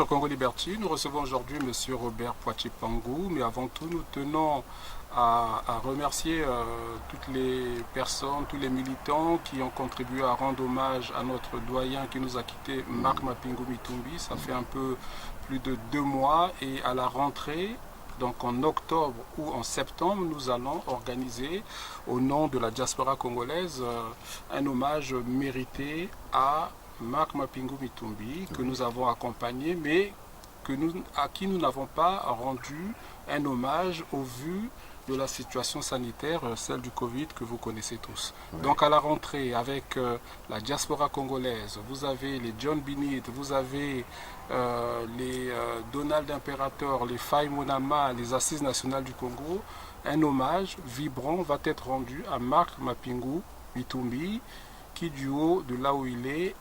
sur Congo Liberty. Nous recevons aujourd'hui M. Robert Poitier-Pangou, mais avant tout, nous tenons à remercier toutes les personnes, tous les militants qui ont contribué à rendre hommage à notre doyen qui nous a quitté, Marc Mapingu Mitumbi. Ça fait un peu plus de 2 mois et à la rentrée, donc en octobre ou en septembre, nous allons organiser au nom de la diaspora congolaise un hommage mérité à Marc Mapingu Mitumbi, que nous avons accompagné, mais à qui nous n'avons pas rendu un hommage au vu de la situation sanitaire, celle du Covid que vous connaissez tous. Oui. Donc à la rentrée, avec la diaspora congolaise, vous avez les John Binit, vous avez les Donald Imperator, les Faye Monama, les Assises nationales du Congo. Un hommage vibrant va être rendu à Marc Mapingu Mitumbi, qui du haut de là où il est,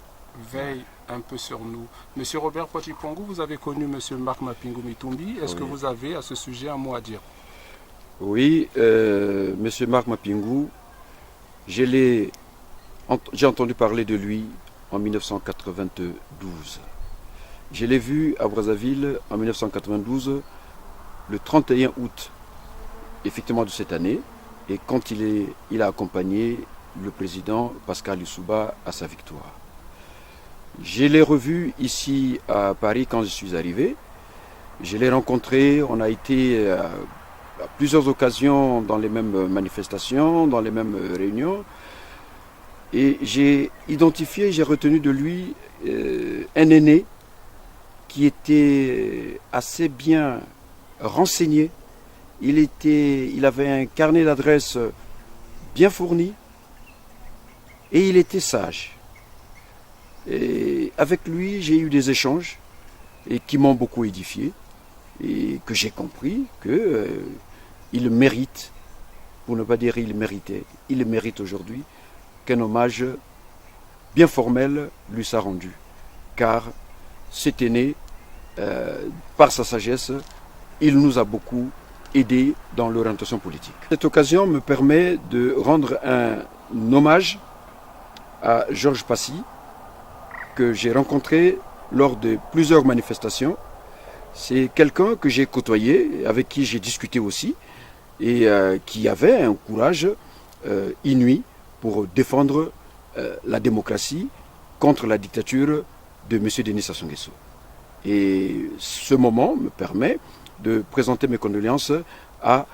veille un peu sur nous. Monsieur Robert Poitier-Pangou, vous avez connu Monsieur Marc Mapingu Mitumbi. Est-ce que vous avez à ce sujet un mot à dire? Oui, Monsieur Marc Mapingu, j'ai entendu parler de lui en 1992. Je l'ai vu à Brazzaville en 1992, le 31 août, effectivement de cette année, et quand il a accompagné le président Pascal Lissouba à sa victoire. Je l'ai revu ici à Paris quand je suis arrivé. Je l'ai rencontré, on a été à plusieurs occasions dans les mêmes manifestations, dans les mêmes réunions. Et j'ai identifié, j'ai retenu de lui un aîné qui était assez bien renseigné. Il avait un carnet d'adresses bien fourni et il était sage. Et avec lui, j'ai eu des échanges et qui m'ont beaucoup édifié et que j'ai compris qu'il mérite, pour ne pas dire il méritait, il mérite aujourd'hui qu'un hommage bien formel lui soit rendu. Car cet aîné, par sa sagesse, il nous a beaucoup aidés dans l'orientation politique. Cette occasion me permet de rendre un hommage à Georges Passy, que j'ai rencontré lors de plusieurs manifestations. C'est quelqu'un que j'ai côtoyé, avec qui j'ai discuté aussi, et qui avait un courage inouï pour défendre la démocratie contre la dictature de M. Denis Sassou Nguesso. Et ce moment me permet de présenter mes condoléances à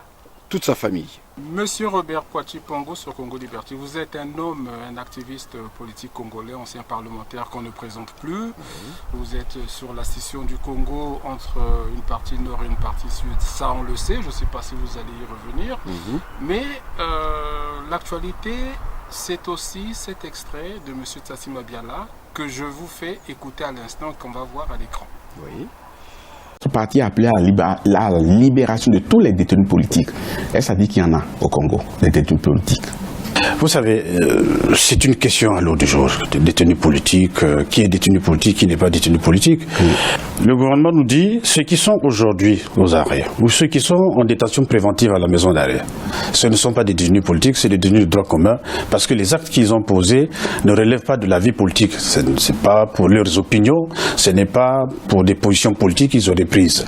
toute sa famille. Monsieur Robert Poitier-Pangou sur Congo Liberty, vous êtes un homme, un activiste politique congolais, ancien parlementaire qu'on ne présente plus. Vous êtes sur la scission du Congo entre une partie nord et une partie sud, ça on le sait, je ne sais pas si vous allez y revenir. Mais l'actualité, c'est aussi cet extrait de M. Tsatsi Mabiala que je vous fais écouter à l'instant, qu'on va voir à l'écran. Oui. Ce parti a appelé à la libération de tous les détenus politiques. Et ça dit qu'il y en a au Congo, des détenus politiques. Vous savez, c'est une question à l'ordre du jour, de détenu politique, qui est détenu politique, qui n'est pas détenu politique. Le gouvernement nous dit, ceux qui sont aujourd'hui aux arrêts, ou ceux qui sont en détention préventive à la maison d'arrêt, ce ne sont pas des détenus politiques, c'est des détenus de droit commun, parce que les actes qu'ils ont posés ne relèvent pas de la vie politique. Ce n'est pas pour leurs opinions, ce n'est pas pour des positions politiques qu'ils auraient prises.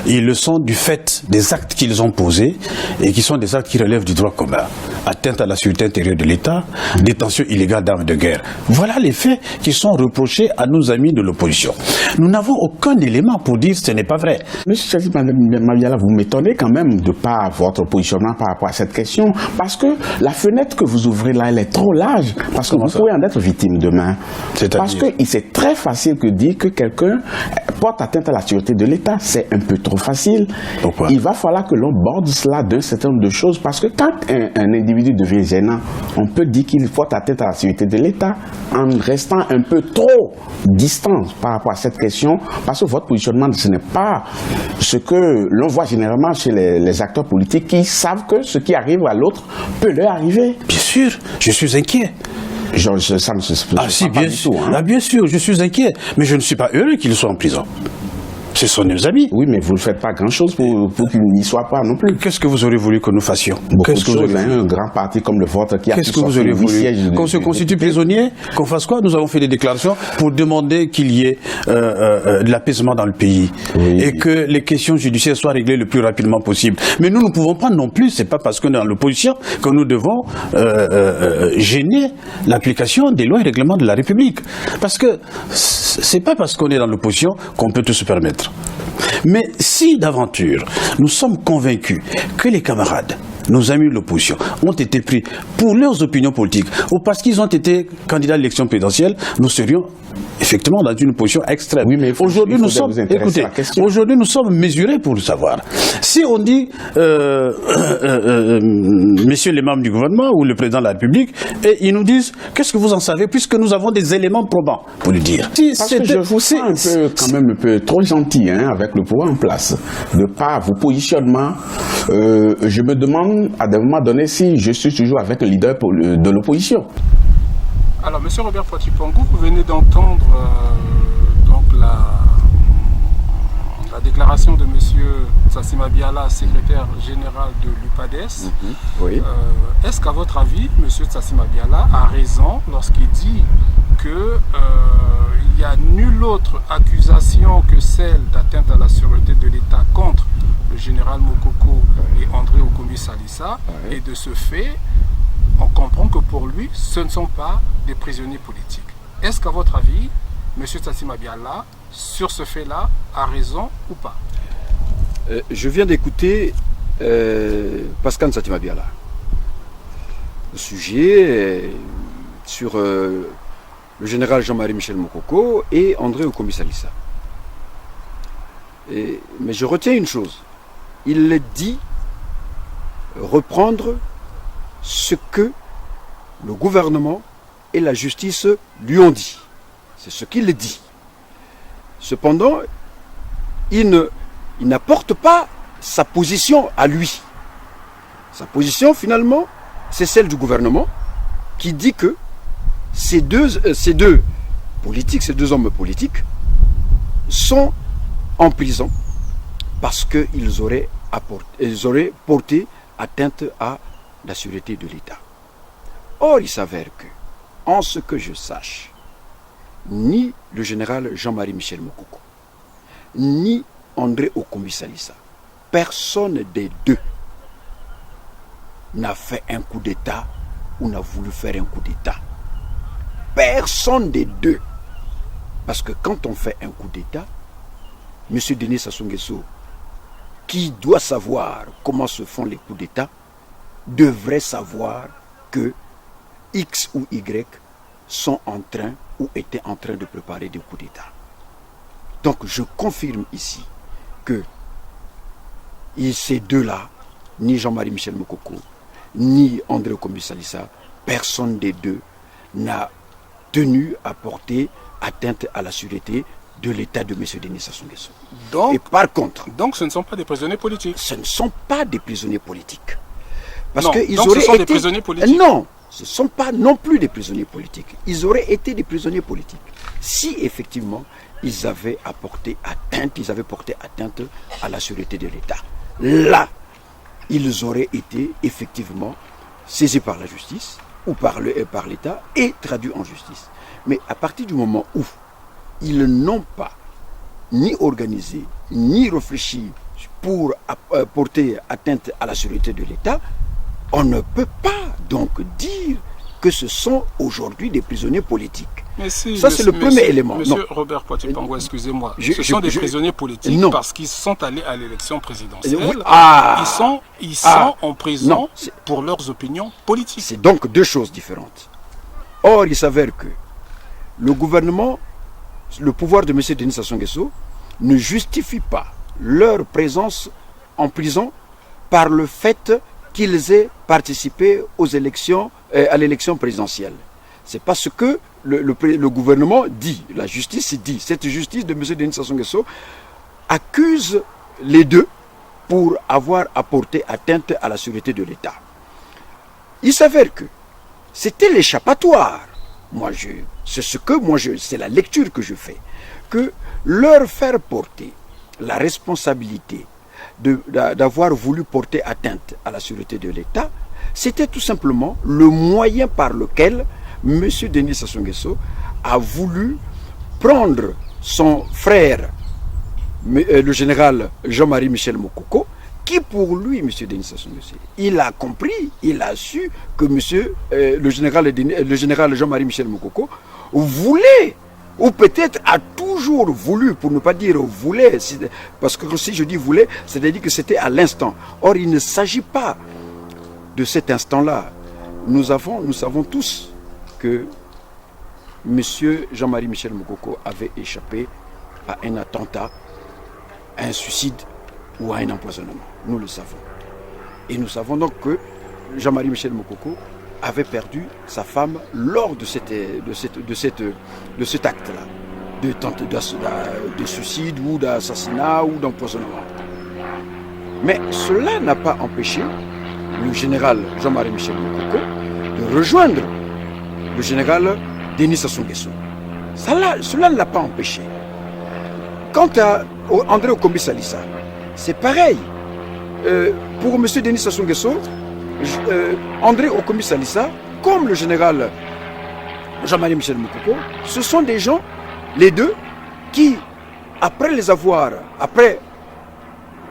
Ils le sont du fait des actes qu'ils ont posés, et qui sont des actes qui relèvent du droit commun. Atteinte à la sécurité intérieure de l'État, détention illégale d'armes de guerre. Voilà les faits qui sont reprochés à nos amis de l'opposition. Nous n'avons aucun élément pour dire que ce n'est pas vrai. Monsieur Tsatsi Mabiala, vous m'étonnez quand même de pas votre positionnement par rapport à cette question, parce que la fenêtre que vous ouvrez là, elle est trop large, parce que vous pouvez en être victime demain. Parce que c'est très facile de dire que quelqu'un porte atteinte à la sécurité de l'État. C'est un peu trop facile. Pourquoi? Il va falloir que l'on borde cela d'un certain nombre de choses, parce que quand un individu devient gênant, on peut dire qu'il porte atteinte à la sécurité de l'État en restant un peu trop distant par rapport à cette question, parce que votre positionnement, ce n'est pas ce que l'on voit généralement chez les acteurs politiques qui savent que ce qui arrive à l'autre peut leur arriver. Bien sûr, je suis inquiet. Ça ne se bien sûr, je suis inquiet, mais je ne suis pas heureux qu'il soit en prison. ce sont nos amis. Oui, mais vous ne faites pas grand-chose pour qu'il n'y soit pas non plus. Qu'est-ce que vous auriez voulu que nous fassions? Qu'est-ce que vous auriez voulu? Un grand parti comme le vôtre qui a Qu'est-ce que vous auriez voulu? Qu'on se constitue prisonnier? Qu'on fasse quoi? Nous avons fait des déclarations pour demander qu'il y ait de l'apaisement dans le pays et que les questions judiciaires soient réglées le plus rapidement possible. Mais nous ne pouvons pas non plus, c'est pas parce qu'on est dans l'opposition que nous devons gêner l'application des lois et règlements de la République. Parce que c'est pas parce qu'on est dans l'opposition qu'on peut tout se permettre. Mais si d'aventure nous sommes convaincus que les camarades, nos amis de l'opposition, ont été pris pour leurs opinions politiques ou parce qu'ils ont été candidats à l'élection présidentielle, nous serions effectivement dans une position extrême. Oui, mais aujourd'hui nous sommes, écoutez, aujourd'hui nous sommes mesurés pour le savoir. Si on dit, messieurs les membres du gouvernement ou le président de la République, et ils nous disent, qu'est-ce que vous en savez, puisque nous avens des éléments probants pour le dire. Parce que je vous sens quand même un peu trop gentil avec le pouvoir en place, de par vos positionnements. Je me demande à des moments donnés si je suis toujours avec le leader de l'opposition. Alors, M. Robert Poitier Pangou, vous venez d'entendre donc la déclaration de M. Sassima Biala, secrétaire général de l'UPADES. Oui. Est-ce qu'à votre avis, M. Sassima Biala a raison lorsqu'il dit qu'il n'y a nulle autre accusation que celle d'atteinte à la sûreté de l'État contre le général Mokoko et André Okombi Salissa, et de ce fait, on comprend que pour lui, ce ne sont pas des prisonniers politiques. Est-ce qu'à votre avis, M. Sassima Biala, sur ce fait-là, a raison ou pas? Je viens d'écouter Pascal Sassima Biala. Le sujet sur le général Jean-Marie Michel Mokoko et André Okombi Salissa. Mais je retiens une chose. Il dit reprendre ce que le gouvernement et la justice lui ont dit. C'est ce qu'il dit. Cependant, il n'apporte pas sa position à lui. Sa position, finalement, c'est celle du gouvernement qui dit que ces deux hommes politiques sont en prison parce qu'ils auraient porté atteinte à la sûreté de l'État. Or, il s'avère que, en ce que je sache, ni le général Jean-Marie Michel Mokoko, ni André Okombi Salissa, personne des deux n'a fait un coup d'État ou n'a voulu faire un coup d'État. Personne des deux. Parce que quand on fait un coup d'État, M. Denis Sassou Nguesso, qui doit savoir comment se font les coups d'État, devrait savoir que X ou Y sont en train ou étaient en train de préparer des coups d'État. Donc je confirme ici que ces deux-là, ni Jean-Marie Michel Mokoko, ni André Okombi Salissa, personne des deux n'a tenu à porter atteinte à la sûreté de l'État de M. Denis Sassou Nguesso. Et par contre... Donc ce ne sont pas des prisonniers politiques? Ce ne sont pas des prisonniers politiques. Parce que ils auraient été... des prisonniers politiques? Non, ce ne sont pas non plus des prisonniers politiques. Ils auraient été des prisonniers politiques si effectivement ils avaient porté atteinte à la sûreté de l'État. Là, ils auraient été effectivement saisis par la justice ou par l'État et traduits en justice. Mais à partir du moment où ils n'ont pas ni organisé, ni réfléchi pour porter atteinte à la sûreté de l'État, on ne peut pas donc dire que ce sont aujourd'hui des prisonniers politiques. Mais si, ça, c'est le premier élément. Monsieur Robert Poitier Pangou, excusez-moi. Ce sont des prisonniers politiques parce qu'ils sont allés à l'élection présidentielle. Ils sont en prison pour leurs opinions politiques. C'est donc deux choses différentes. Or, il s'avère que le gouvernement, le pouvoir de M. Denis Sassou Nguesso ne justifie pas leur présence en prison par le fait qu'ils aient participé aux élections, à l'élection présidentielle. C'est parce que le gouvernement dit, la justice dit, cette justice de M. Denis Sassou Nguesso accuse les deux pour avoir apporté atteinte à la sûreté de l'État. Il s'avère que c'était l'échappatoire. C'est la lecture que je fais, que leur faire porter la responsabilité d'avoir voulu porter atteinte à la sûreté de l'État, c'était tout simplement le moyen par lequel M. Denis Sassou Nguesso a voulu prendre son frère, le général Jean-Marie Michel Mokoko, qui pour lui, M. Denis Sassou Nguesso, il a compris, il a su que le général Jean-Marie Michel Mokoko voulait, ou peut-être a toujours voulu, pour ne pas dire voulait, parce que si je dis voulait, c'est-à-dire que c'était à l'instant. Or, il ne s'agit pas de cet instant-là. Nous savons tous que M. Jean-Marie Michel Mokoko avait échappé à un attentat, à un suicide ou à un empoisonnement. Nous le savons. Et nous savons donc que Jean-Marie Michel Mokoko avait perdu sa femme lors de cet acte-là, de suicide ou d'assassinat ou d'empoisonnement. Mais cela n'a pas empêché le général Jean-Marie Michel Mokoko de rejoindre le général Denis Sassou Nguesso. Cela ne l'a pas empêché. Quant à André Okombi Salissa, c'est pareil. Pour M. Denis Sassou Nguesso, André Okombi Salissa, comme le général Jean-Marie Michel Mokoko, ce sont des gens, les deux, qui, après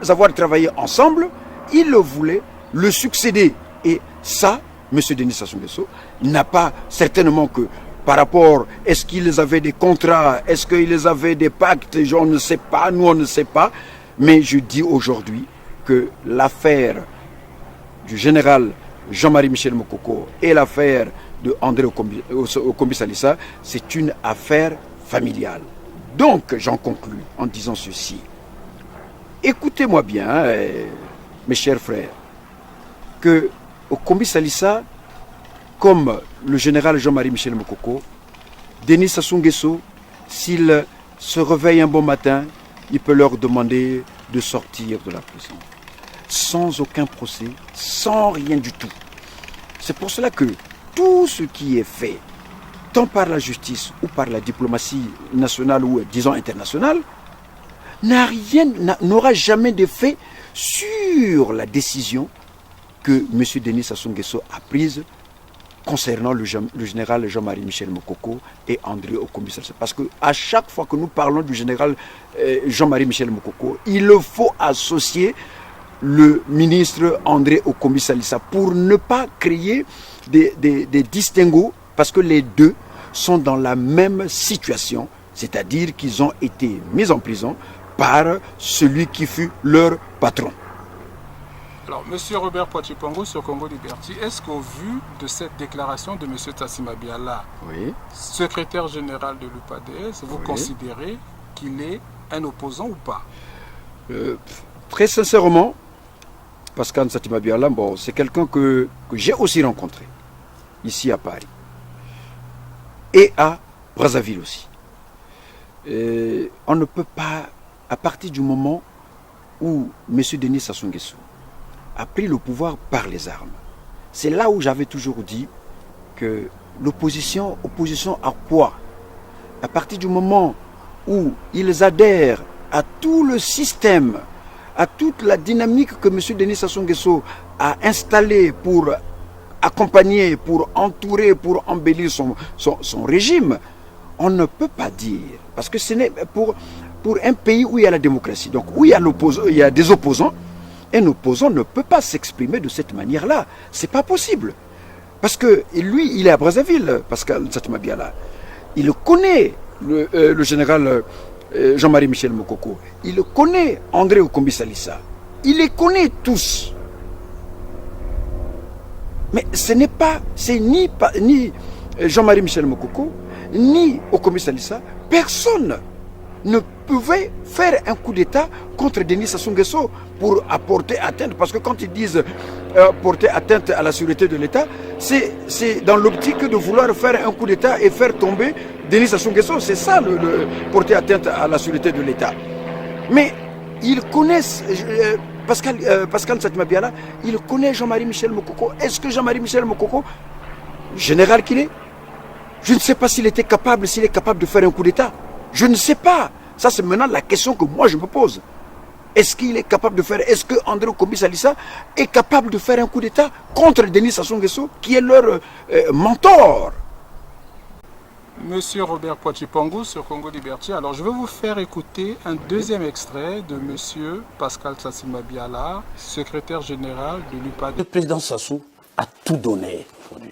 avoir travaillé ensemble, ils le voulaient le succéder. Et ça, M. Denis Sassou Nguesso n'a pas certainement que par rapport, est-ce qu'ils avaient des contrats, est-ce qu'ils avaient des pactes, on ne sait pas, nous on ne sait pas. Mais je dis aujourd'hui que l'affaire du général Jean-Marie Michel Mokoko et l'affaire de André Okombi Salissa, c'est une affaire familiale. Donc, j'en conclus en disant ceci. Écoutez-moi bien, mes chers frères, que Okombi Salissa, comme le général Jean-Marie Michel Mokoko, Denis Sassou Nguesso, s'il se réveille un bon matin, il peut leur demander de sortir de la prison. Sans aucun procès, sans rien du tout. C'est pour cela que tout ce qui est fait, tant par la justice ou par la diplomatie nationale ou disons internationale, n'aura jamais d'effet sur la décision que M. Denis Sassou Nguesso a prise concernant le général Jean-Marie Michel Mokoko et André Okombi Salissa. Parce qu'à chaque fois que nous parlons du général Jean-Marie Michel Mokoko, il faut associer le ministre André Okombi Salissa pour ne pas créer des distinguos, parce que les deux sont dans la même situation, c'est-à-dire qu'ils ont été mis en prison par celui qui fut leur patron. Alors, M. Robert Poitiers-Pangou sur Congo Liberty, est-ce qu'au vu de cette déclaration de M. Tassima Biala, oui, secrétaire général de l'UPADS, vous considérez qu'il est un opposant ou pas? Très sincèrement, Pascal Tassima Biala, c'est quelqu'un que j'ai aussi rencontré, ici à Paris, et à Brazzaville aussi. On ne peut pas, à partir du moment où M. Denis Sassou Nguesso a pris le pouvoir par les armes. C'est là où j'avais toujours dit que l'opposition, opposition à quoi? À partir du moment où ils adhèrent à tout le système, à toute la dynamique que M. Denis Sassou Nguesso a installée pour accompagner, pour entourer, pour embellir son régime, on ne peut pas dire, parce que ce n'est pour un pays où il y a la démocratie, donc où il y a des opposants, un opposant ne peut pas s'exprimer de cette manière-là. C'est pas possible. Parce que lui, il est à Brazzaville, Pascal Tassima Biala. Il connaît le général Jean-Marie Michel Mokoko. Il connaît André Okombi Salissa. Il les connaît tous. Mais c'est ni Jean-Marie Michel Mokoko, ni Okombi Salissa. Personne ne pouvait faire un coup d'État contre Denis Sassou Nguesso pour apporter atteinte. Parce que quand ils disent porter atteinte à la sûreté de l'État, c'est dans l'optique de vouloir faire un coup d'État et faire tomber Denis Sassou Nguesso. C'est ça le porter atteinte à la sûreté de l'État. Mais ils connaissent, Pascal Tassima Biala, il connaît Jean-Marie Michel Mokoko. Est-ce que Jean-Marie Michel Mokoko, général qu'il est, je ne sais pas s'il est capable de faire un coup d'État. Je ne sais pas. Ça, c'est maintenant la question que moi, je me pose. Est-ce qu'il est capable de faire, est-ce que André Kobi Salissa est capable de faire un coup d'État contre Denis Sassou Nguesso, qui est leur mentor? Monsieur Robert Poitiers Pangou sur Congo Liberté. Alors je vais vous faire écouter un deuxième extrait de monsieur Pascal Sassima Biala, secrétaire général de l'UPAD. Le président Sassou a tout donné aujourd'hui.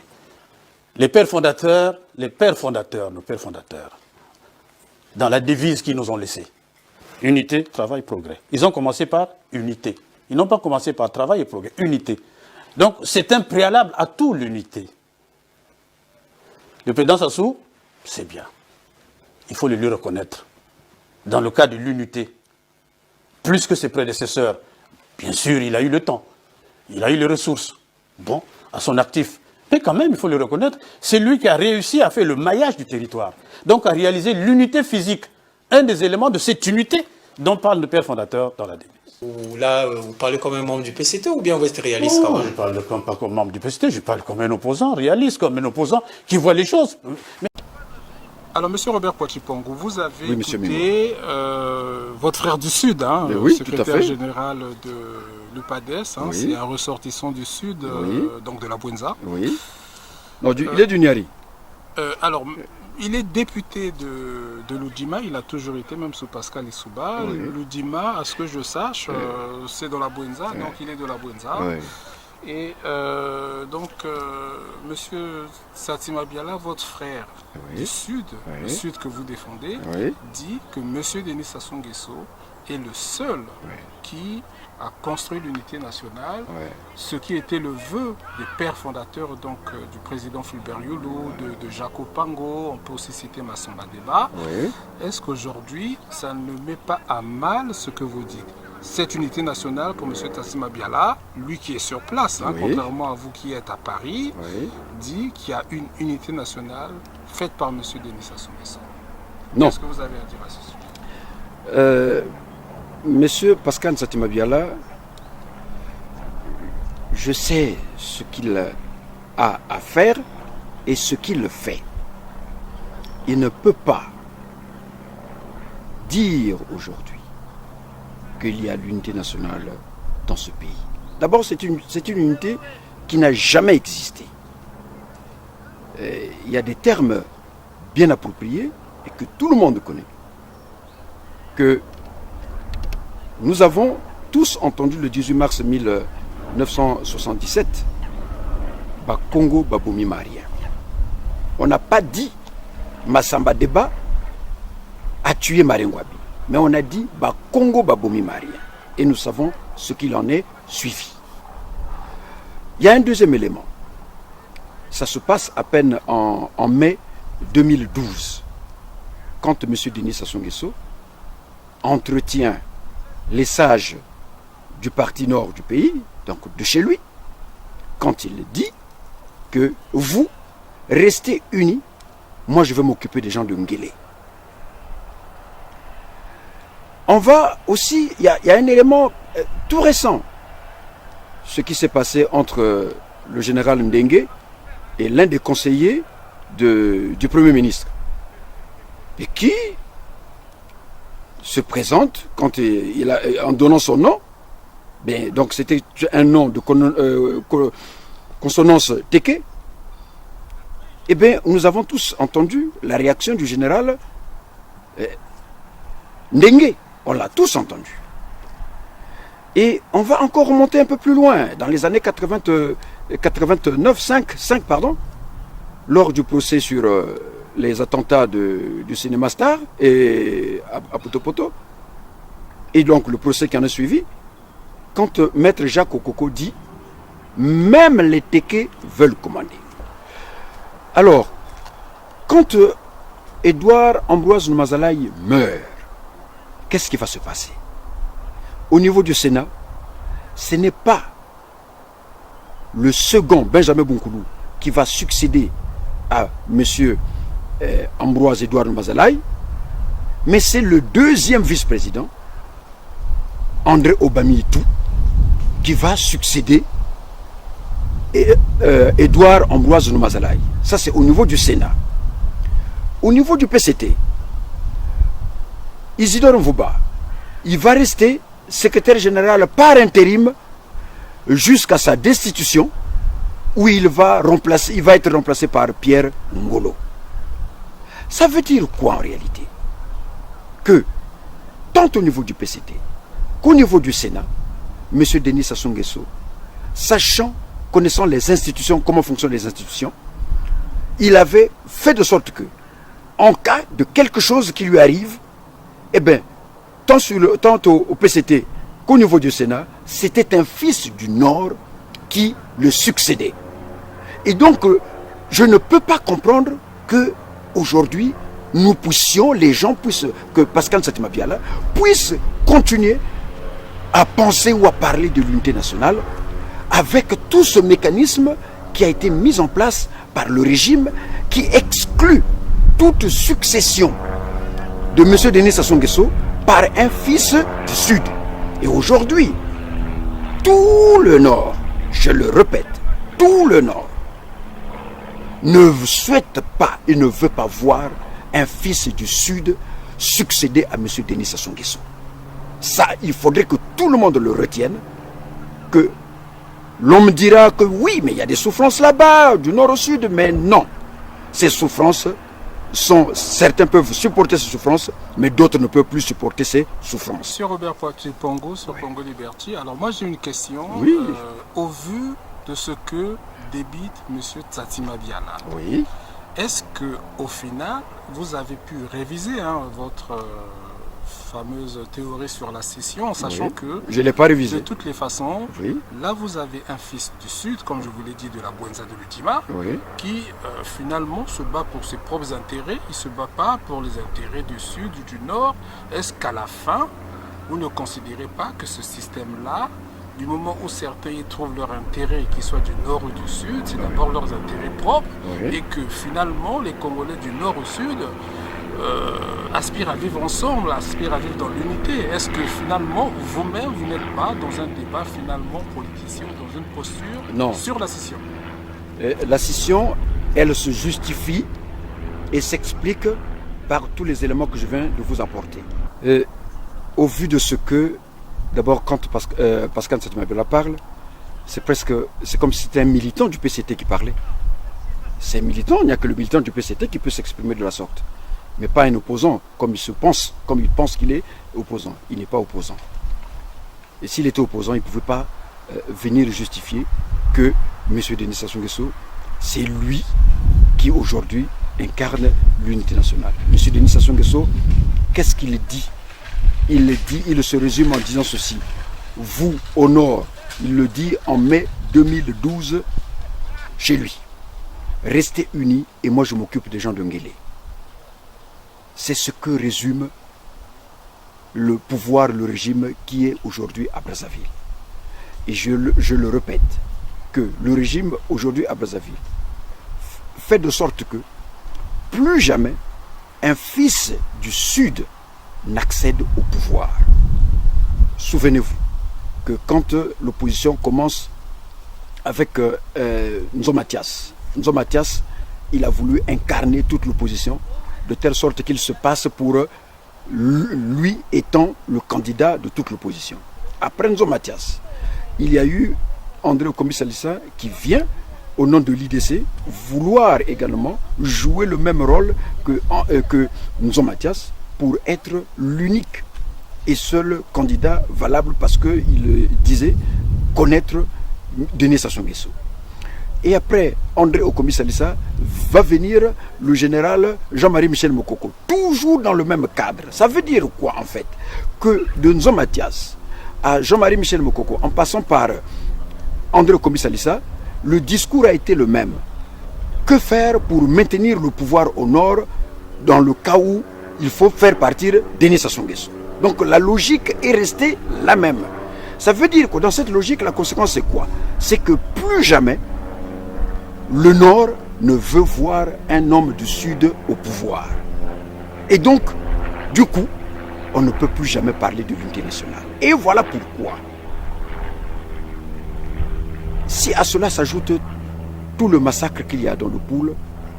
Les pères fondateurs, nos pères fondateurs, dans la devise qu'ils nous ont laissée. Unité, travail, progrès. Ils ont commencé par unité. Ils n'ont pas commencé par travail et progrès. Unité. Donc, c'est un préalable à toute l'unité. Le président Sassou, c'est bien. Il faut le lui reconnaître. Dans le cas de l'unité, plus que ses prédécesseurs, bien sûr, il a eu le temps. Il a eu les ressources. Bon, à son actif. Mais quand même, il faut le reconnaître, c'est lui qui a réussi à faire le maillage du territoire. Donc, à réaliser l'unité physique. Un des éléments de cette unité dont parle le père fondateur dans la devise. Là, vous parlez comme un membre du PCT ou bien vous êtes réaliste quand même? Je parle pas comme membre du PCT, je parle comme un opposant, réaliste, comme un opposant qui voit les choses. Alors, monsieur Robert Poitiers Pangou, vous avez Oui, écouté votre frère du Sud, hein, oui, secrétaire général de l'UPADES, hein, Oui. c'est un ressortissant du Sud, Oui. donc de la Bouenza. Oui. Non, il est du Niari. Alors, il est député de l'Oudjima, il a toujours été, même sous Pascal Issouba. Oui. L'Oudjima, à ce que je sache, c'est dans la Bouenza, donc il est de la Bouenza. Oui. Et donc, monsieur Satima Biala, votre frère Oui. du Sud, Oui. le Sud que vous défendez, Oui. dit que monsieur Denis Sassou Nguesso est le seul qui a construit l'unité nationale, ce qui était le vœu des pères fondateurs donc, du président Fulbert Yolo, de Jaco Pango, on peut aussi citer Massamba Deba. Oui. Est-ce qu'aujourd'hui, ça ne met pas à mal ce que vous dites? Cette unité nationale pour M. Sassima Biala, lui qui est sur place, hein, Oui. contrairement à vous qui êtes à Paris, Oui. dit qu'il y a une unité nationale faite par M. Denis Sassou Nguesso. Non. Qu'est-ce que vous avez à dire à ce sujet? Monsieur Pascal Satima Biala, je sais ce qu'il a à faire et ce qu'il fait. Il ne peut pas dire aujourd'hui qu'il y a l'unité nationale dans ce pays. D'abord, c'est une unité qui n'a jamais existé. Il y a des termes bien appropriés et que tout le monde connaît. Que nous avons tous entendu le 18 mars 1977, Congo Baboumi Marien. On n'a pas dit Massamba Deba a tué Marengwabi, mais on a dit Congo Baboumi Marien. Et nous savons ce qu'il en est suivi. Il y a un deuxième élément. Ça se passe à peine en mai 2012, quand M. Denis Sassou Nguesso entretient les sages du parti nord du pays, donc de chez lui, quand il dit que vous restez unis, moi je vais m'occuper des gens de Nguélé. On va aussi, il y a un élément tout récent, ce qui s'est passé entre le général Ndengue et l'un des conseillers du Premier ministre, et qui se présente quand en donnant son nom, ben, donc c'était un nom de consonance Teke. Eh bien, nous avons tous entendu la réaction du général Ndengue. On l'a tous entendu. Et on va encore remonter un peu plus loin, dans les années 5, lors du procès sur les attentats du cinéma Star et à Poto-Poto, et donc le procès qui en a suivi, quand Maître Jacques Okoko dit « Même les Tékés veulent commander ». Alors, quand Édouard Ambroise Noumazalaï meurt, qu'est-ce qui va se passer? Au niveau du Sénat, ce n'est pas le second Benjamin Bunkoulou qui va succéder à M. Ambroise Édouard Noumazalaï, mais c'est le deuxième vice-président, André Obami-Itou, qui va succéder Édouard Ambroise Noumazalaï. Ça, c'est au niveau du Sénat. Au niveau du PCT, Isidore Mvouba, il va rester secrétaire général par intérim jusqu'à sa destitution, où il va être remplacé par Pierre Ngolo. Ça veut dire quoi en réalité? Que tant au niveau du PCT qu'au niveau du Sénat, M. Denis Sassou Nguesso, connaissant les institutions, comment fonctionnent les institutions, il avait fait de sorte que, en cas de quelque chose qui lui arrive, eh bien, tant au PCT qu'au niveau du Sénat, c'était un fils du Nord qui le succédait. Et donc, je ne peux pas comprendre que aujourd'hui les gens puissent, que Pascal Satima Biala puisse continuer à penser ou à parler de l'unité nationale avec tout ce mécanisme qui a été mis en place par le régime qui exclut toute succession de M. Denis Sassou Nguesso par un fils du Sud. Et aujourd'hui, tout le Nord, je le répète, tout le Nord ne souhaite pas et ne veut pas voir un fils du Sud succéder à M. Denis Sassou Nguesso. Ça, il faudrait que tout le monde le retienne, que l'on me dira que oui, mais il y a des souffrances là-bas, du Nord au Sud, mais non. Ces souffrances certains peuvent supporter ces souffrances, mais d'autres ne peuvent plus supporter ces souffrances. Monsieur Robert Poitier Pango sur Congo Liberty, alors moi j'ai une question. Oui. Au vu de ce que débite M. Satima Biala, Oui. est-ce qu'au final, vous avez pu réviser votre fameuse théorie sur la scission, en sachant Oui. que, Je ne l'ai pas de révisé. toutes les façons, Oui. là vous avez un fils du Sud, comme je vous l'ai dit, de la Bouenza de l'Ultima, Oui. qui finalement se bat pour ses propres intérêts, il ne se bat pas pour les intérêts du Sud ou du Nord. Est-ce qu'à la fin, vous ne considérez pas que ce système-là, du moment où certains y trouvent leur intérêt, qu'ils soient du Nord ou du Sud, c'est d'abord leurs intérêts propres, Oui. et que finalement les Congolais du Nord au Sud aspirent à vivre ensemble, aspirent à vivre dans l'unité? Est-ce que finalement vous-même, vous n'êtes pas dans un débat finalement politicien, dans une posture Non. sur la scission? La scission, elle se justifie et s'explique par tous les éléments que je viens de vous apporter. Au vu de ce que, d'abord, quand Pascal Satima Biala parle, c'est comme si c'était un militant du PCT qui parlait. C'est un militant, il n'y a que le militant du PCT qui peut s'exprimer de la sorte. Mais pas un opposant, comme il pense qu'il est opposant. Il n'est pas opposant. Et s'il était opposant, il ne pouvait pas venir justifier que M. Denis Sassou Nguesso, c'est lui qui aujourd'hui incarne l'unité nationale. M. Denis Sassou Nguesso, qu'est-ce qu'il dit? Il se résume en disant ceci. Vous, au Nord, il le dit en mai 2012 chez lui. Restez unis et moi je m'occupe des gens de Nguélé. C'est ce que résume le pouvoir, le régime qui est aujourd'hui à Brazzaville. Et je le répète, que le régime aujourd'hui à Brazzaville fait de sorte que plus jamais un fils du Sud n'accède au pouvoir. Souvenez-vous que quand l'opposition commence avec Nzo Mathias, il a voulu incarner toute l'opposition de telle sorte qu'il se passe pour lui étant le candidat de toute l'opposition. Après Nzo Mathias, il y a eu André Okombi Salissa qui vient au nom de l'IDC vouloir également jouer le même rôle que Nzo Mathias pour être l'unique et seul candidat valable parce qu'il disait connaître Denis Sassou Nguesso. Et après André Okombi Salissa va venir le général Jean-Marie Michel Mokoko, toujours dans le même cadre. Ça veut dire quoi en fait? Que de Nzo Mathias à Jean-Marie Michel Mokoko, en passant par André Okombi Salissa, le discours a été le même. Que faire pour maintenir le pouvoir au nord dans le cas où il faut faire partir Denis Sassou Nguesso? Donc la logique est restée la même. Ça veut dire que dans cette logique, la conséquence c'est quoi? C'est que plus jamais le Nord ne veut voir un homme du Sud au pouvoir. Et donc, du coup, on ne peut plus jamais parler de l'unité nationale. Et voilà pourquoi. Si à cela s'ajoute tout le massacre qu'il y a dans le Poul,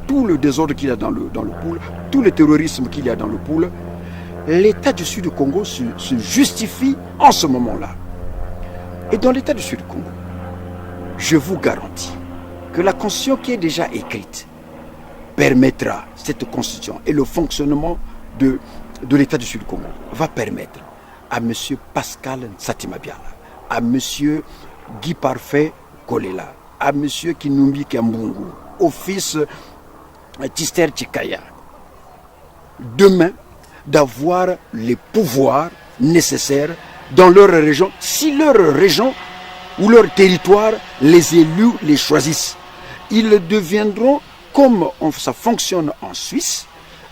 tout le désordre qu'il y a dans le Poul, tout le terrorisme qu'il y a dans le Poul, l'État du Sud du Congo se justifie en ce moment-là. Et dans l'État du Sud du Congo, je vous garantis que la constitution qui est déjà écrite permettra, cette constitution et le fonctionnement de l'État du Sud du Congo va permettre à M. Pascal Nsatimabiala, à M. Guy Parfait Kolela, à M. Kinumbi Kambungu, au fils Tister Chikaya, demain d'avoir les pouvoirs nécessaires dans leur région, si leur région ou leur territoire, les élus les choisissent. Ils deviendront, comme ça fonctionne en Suisse,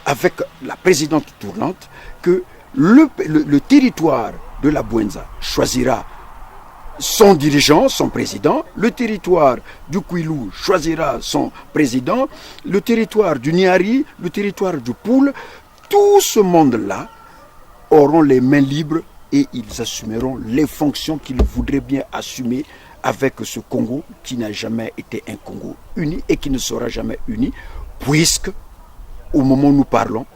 avec la présidente tournante, que le territoire de la Bouenza choisira son dirigeant, son président, le territoire du Kwilu choisira son président, le territoire du Niari, le territoire du Poul, tout ce monde-là auront les mains libres et ils assumeront les fonctions qu'ils voudraient bien assumer avec ce Congo qui n'a jamais été un Congo uni et qui ne sera jamais uni, puisque, au moment où nous parlons,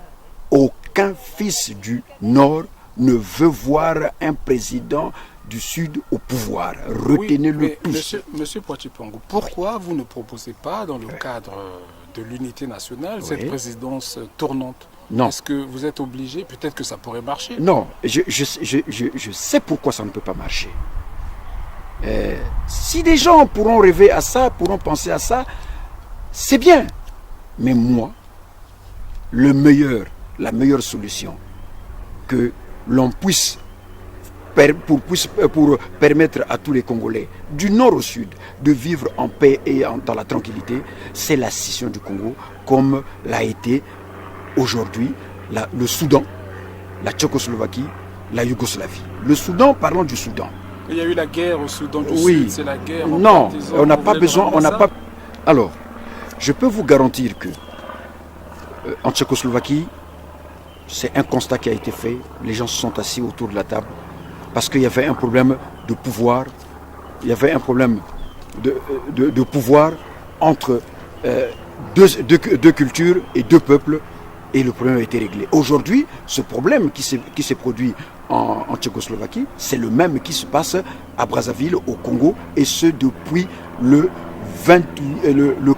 aucun fils du Nord ne veut voir un président du Sud au pouvoir. Retenez-le tous. Monsieur Poitiers-Pangou, pourquoi vous ne proposez pas, dans le cadre de l'unité nationale, cette présidence tournante? Non. Est-ce que vous êtes obligé? Peut-être que ça pourrait marcher. Non, je sais pourquoi ça ne peut pas marcher. Si des gens pourront rêver à ça, pourront penser à ça, c'est bien. Mais moi, la meilleure solution que l'on puisse pour permettre à tous les Congolais, du nord au sud, de vivre en paix et dans la tranquillité, c'est la scission du Congo, comme l'a été aujourd'hui le Soudan, la Tchécoslovaquie, la Yougoslavie. Le Soudan, parlons du Soudan. Il y a eu la guerre au Soudan du oui. Sud, c'est la guerre. Non, on n'a pas besoin, on n'a pas... Alors, je peux vous garantir que en Tchécoslovaquie, c'est un constat qui a été fait. Les gens se sont assis autour de la table parce qu'il y avait un problème de pouvoir. Il y avait un problème de pouvoir entre deux cultures et deux peuples, et le problème a été réglé. Aujourd'hui, ce problème qui s'est produit en Tchécoslovaquie, c'est le même qui se passe à Brazzaville, au Congo, et ce depuis le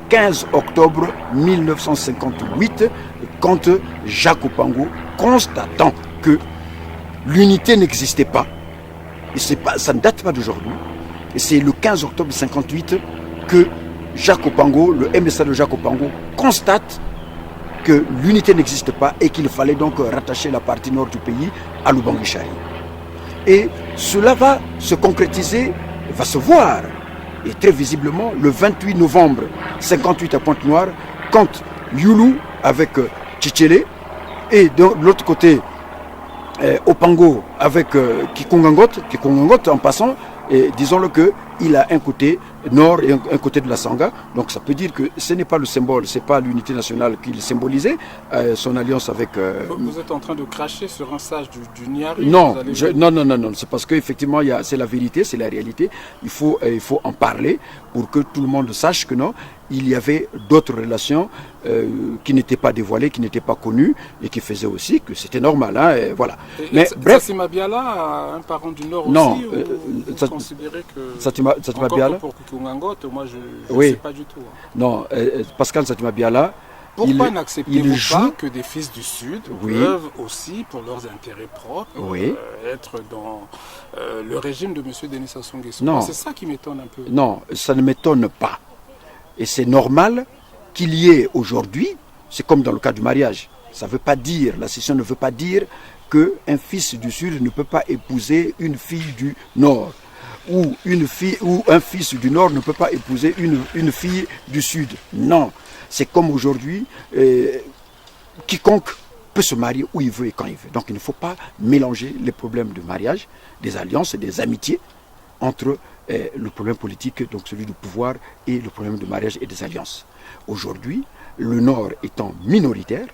15 octobre 1958, quand Jacques Opango, constatant que l'unité n'existait pas, et ça ne date pas d'aujourd'hui, et c'est le 15 octobre 1958 que Jacques Opango, le MSA de Jacques Opango, constate que l'unité n'existe pas et qu'il fallait donc rattacher la partie nord du pays à Lubangui-Chari. Et cela va se concrétiser, va se voir, et très visiblement, le 28 novembre 58 à Pointe-Noire, quand Youlou avec Tchétchélé, et de l'autre côté, Opango avec Kikongangot en passant, et disons-le qu'il a un côté nord et un côté de la Sangha. Donc ça peut dire que ce n'est pas le symbole, ce n'est pas l'unité nationale qu'il symbolisait, son alliance avec... Vous êtes en train de cracher sur un sage du Niari? Non, non, c'est parce qu'effectivement, c'est la vérité, c'est la réalité. Il faut en parler pour que tout le monde sache que non, il y avait d'autres relations qui n'étaient pas dévoilées, qui n'étaient pas connues et qui faisaient aussi que c'était normal. Hein, et voilà. Mais bref, Satima Biala, un parent du Nord non, aussi, vous considérez que... Satima Biala, pour Kikungangot, moi je ne oui. sais pas du tout. Hein. Non, Pascal Satima Biala... Pourquoi n'acceptez-vous pas que des fils du Sud peuvent aussi, pour leurs intérêts propres, être dans le régime de M. Denis Sassou Nguesso? C'est ça qui m'étonne un peu. Non, ça ne m'étonne pas. Et c'est normal qu'il y ait aujourd'hui, c'est comme dans le cas du mariage, ça veut pas dire, la scission ne veut pas dire qu'un fils du Sud ne peut pas épouser une fille du Nord. Ou un fils du Nord ne peut pas épouser une fille du Sud. Non. C'est comme aujourd'hui, quiconque peut se marier où il veut et quand il veut. Donc il ne faut pas mélanger les problèmes de mariage, des alliances et des amitiés entre le problème politique, donc celui du pouvoir, et le problème de mariage et des alliances. Aujourd'hui, le Nord étant minoritaire,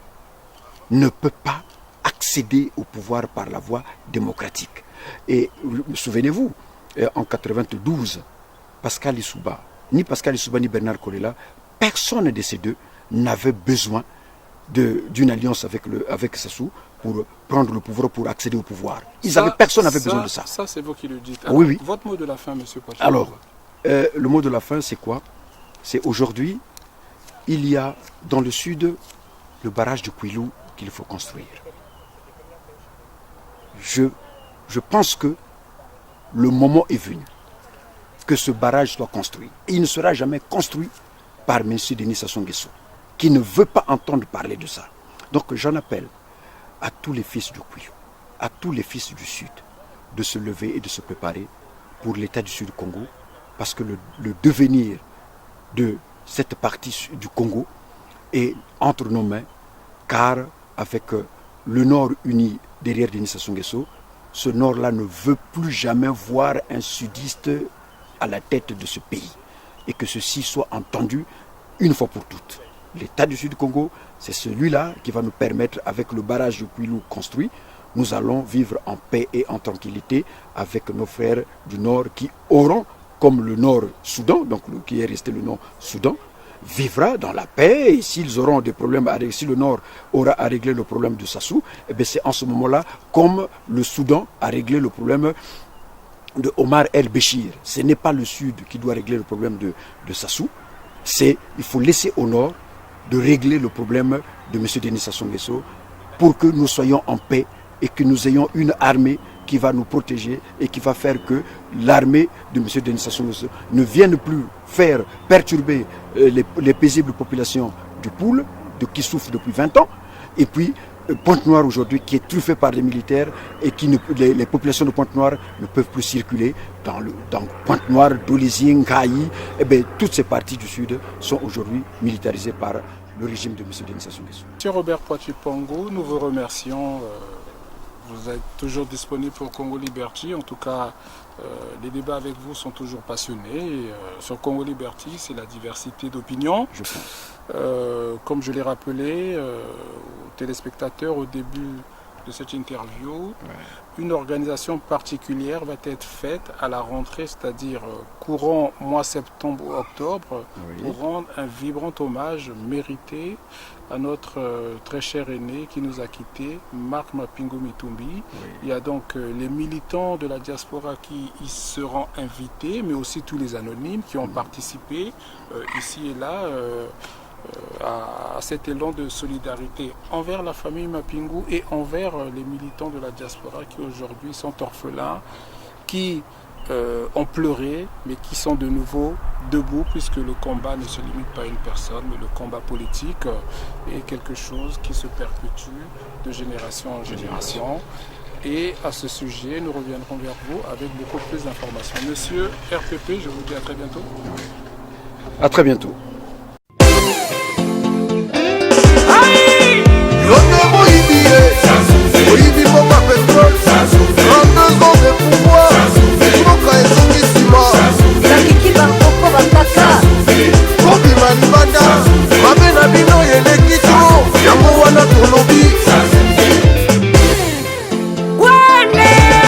ne peut pas accéder au pouvoir par la voie démocratique. Et souvenez-vous, en 92, Pascal Lissouba ni Bernard Kolela, personne de ces deux n'avait besoin d'une alliance avec Sassou pour prendre le pouvoir, pour accéder au pouvoir. Personne n'avait besoin de ça. Ça, c'est vous qui le dites. Alors, oui. Votre mot de la fin, M. Poitier. Alors, le mot de la fin, c'est quoi? C'est aujourd'hui, il y a dans le sud le barrage de Kouilou qu'il faut construire. Je pense que le moment est venu que ce barrage soit construit. Et il ne sera jamais construit par M. Denis Sassou Nguesso, qui ne veut pas entendre parler de ça. Donc j'en appelle à tous les fils du Kouilou, à tous les fils du Sud, de se lever et de se préparer pour l'État du Sud du Congo, parce que le devenir de cette partie du Congo est entre nos mains, car avec le Nord uni derrière Denis Sassou Nguesso, ce Nord-là ne veut plus jamais voir un sudiste à la tête de ce pays. Et que ceci soit entendu une fois pour toutes. L'État du Sud du Congo, c'est celui-là qui va nous permettre, avec le barrage de Kouilou construit, nous allons vivre en paix et en tranquillité avec nos frères du Nord qui auront, comme le Nord-Soudan, donc qui est resté le Nord-Soudan, vivra dans la paix, et s'ils auront des problèmes à régler, si le Nord aura à régler le problème de Sassou, eh bien c'est en ce moment-là, comme le Soudan a réglé le problème de Omar el-Béchir. Ce n'est pas le Sud qui doit régler le problème de Sassou, il faut laisser au Nord de régler le problème de M. Denis Sassou Nguesso pour que nous soyons en paix et que nous ayons une armée qui va nous protéger et qui va faire que l'armée de M. Denis Sassou Nguesso ne vienne plus faire perturber les paisibles populations du Poul, qui souffrent depuis 20 ans, et puis Pointe-Noire aujourd'hui qui est truffé par les militaires et les populations de Pointe-Noire ne peuvent plus circuler dans Pointe-Noire, Dolizing, Ngaï, et bien toutes ces parties du Sud sont aujourd'hui militarisées par le régime de M. Denis Sassou Nguesso. M. Robert Poitier Pangou, nous vous remercions. Vous êtes toujours disponible pour Congo Liberty. En tout cas, les débats avec vous sont toujours passionnés. Sur Congo Liberty, c'est la diversité d'opinions. Je pense. Comme je l'ai rappelé aux téléspectateurs au début de cette interview, une organisation particulière va être faite à la rentrée, c'est-à-dire courant mois septembre-octobre, pour rendre un vibrant hommage mérité à notre très cher aîné qui nous a quittés, Marc Mapingo Mitumbi. Il y a donc les militants de la diaspora qui y seront invités, mais aussi tous les anonymes qui ont participé ici et là à cet élan de solidarité envers la famille Mapingo et envers les militants de la diaspora qui aujourd'hui sont orphelins, qui ont pleuré, mais qui sont de nouveau debout, puisque le combat ne se limite pas à une personne, mais le combat politique est quelque chose qui se perpétue de génération en génération. Et à ce sujet, nous reviendrons vers vous avec beaucoup plus d'informations. Monsieur RPP, je vous dis à très bientôt. À très bientôt.